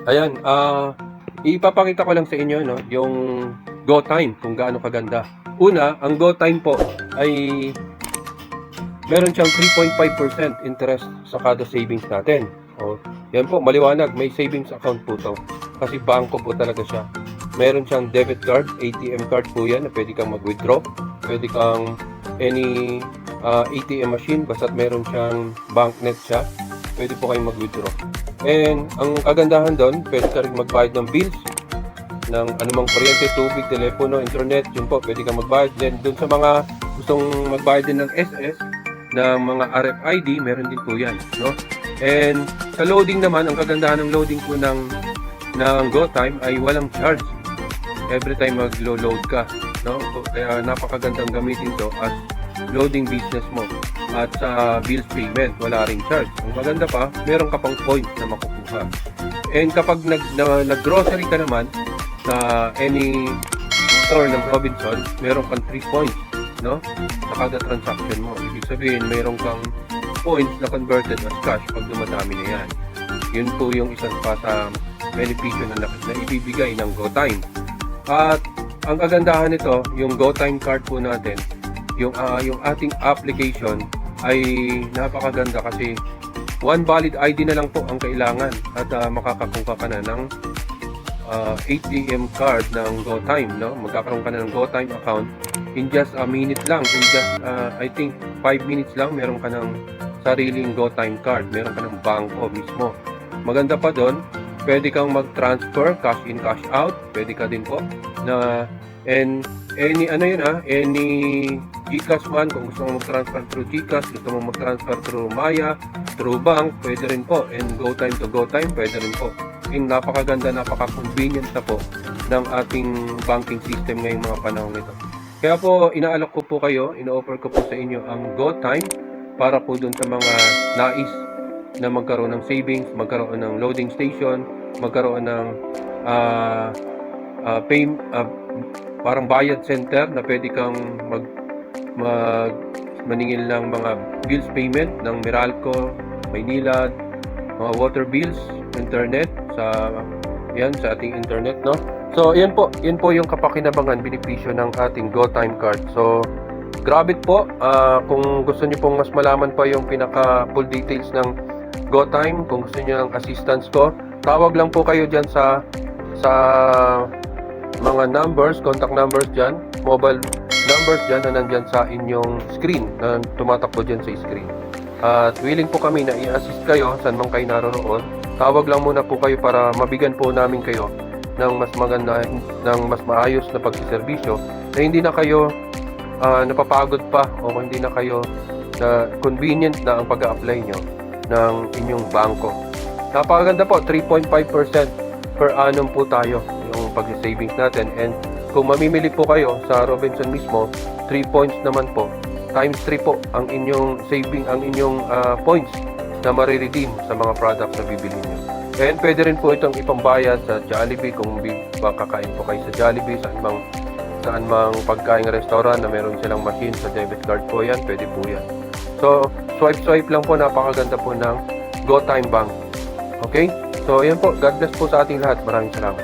Ayan, ipapakita ko lang sa inyo no, yung GoTime kung gaano kaganda. Una, ang GoTime po ay meron siyang 3.5% interest sa kada savings natin. O, yan po, maliwanag, may savings account po to. Kasi bangko po talaga siya. Meron siyang debit card, ATM card po yan na pwede kang mag-withdraw. Pwede kang any ATM machine, basta't meron siyang banknet siya. Pwede po kayong mag-withdraw. And ang kagandahan doon, pwede ka rin magbayad ng bills ng anumang kuryente, tubig, telepono, internet, yun po, pwede kang magbayad. Then doon sa mga gustong magbayad din ng SS, ng mga RFID, meron din po yan, no? And sa loading naman, ang kagandahan ng loading po ng GoTime ay walang charge every time maglo-load ka, no? Kaya napakagandang gamitin to as loading business mo. At sa bills payment, wala ring charge. Ang maganda pa, meron ka pang points na makukuha. And kapag nag-grocery ka naman sa any store ng Robinson, meron kang 3 points, no? Sa kada transaction mo. Ibig sabihin, meron kang points na converted as cash pag dumadami na yan. Yun po yung isang pa sa benepisyo na ibibigay ng GoTime. At ang kagandahan nito, yung GoTime card po natin, yung ating application ay napakaganda kasi one valid ID na lang po ang kailangan at makakakuha ka na ng ATM card ng GoTime, no? Magkakaroon ka na ng GoTime account in just a minute lang, in just I think 5 minutes lang meron ka ng sariling GoTime card, meron ka ng bangko mismo. Maganda pa doon, pwede kang mag-transfer, cash in, cash out, pwede ka din po na and any GCash man, kung gusto mo mag-transfer through GCash, gusto mo mag-transfer through Maya, through bank, pwede rin po. And GoTime to GoTime, pwede rin po. Yung napakaganda, napaka-convenient na po ng ating banking system ngayong mga panahon ito. Kaya po, inaalok ko po kayo, ino-offer ko po sa inyo ang GoTime para po dun sa mga nais na magkaroon ng savings, magkaroon ng loading station, magkaroon ng parang bayad center na pwede kang maningil ng mga bills payment ng Meralco, Maynilad, mga water bills, internet sa ating internet, no? So yan po yung kapakinabangan, benepisyo ng ating GoTime card. So grabe po, kung gusto niyo pong mas malaman pa yung pinaka full details ng GoTime, kung gusto niyo ng assistance ko, tawag lang po kayo diyan sa mga numbers, contact numbers dyan, mobile numbers dyan na nandyan sa inyong screen, na tumatakbo dyan sa screen. At willing po kami na i-assist kayo saan man kayo naroon. Tawag lang muna po kayo para mabigyan po namin kayo ng mas maganda, ng mas maayos na pagsiservisyo na hindi na kayo napapagod pa o hindi na kayo na convenient na ang pag-a-apply nyo ng inyong bangko. Napakaganda po, 3.5% per annum po tayo yung pag-savings natin. And kung mamimili po kayo sa Robinson mismo, 3 points naman po, times 3 po ang inyong saving, ang inyong points na mariredeem sa mga products na bibili nyo. And pwede rin po itong ipambayad sa Jollibee kung kakain po kayo sa Jollibee, saan mang pagkain restaurant na meron silang machine sa debit card po yan, pwede po yan. So, swipe lang po, napakaganda po ng GoTime Bank. Okay? So, yan po. God bless po sa ating lahat. Maraming salamat.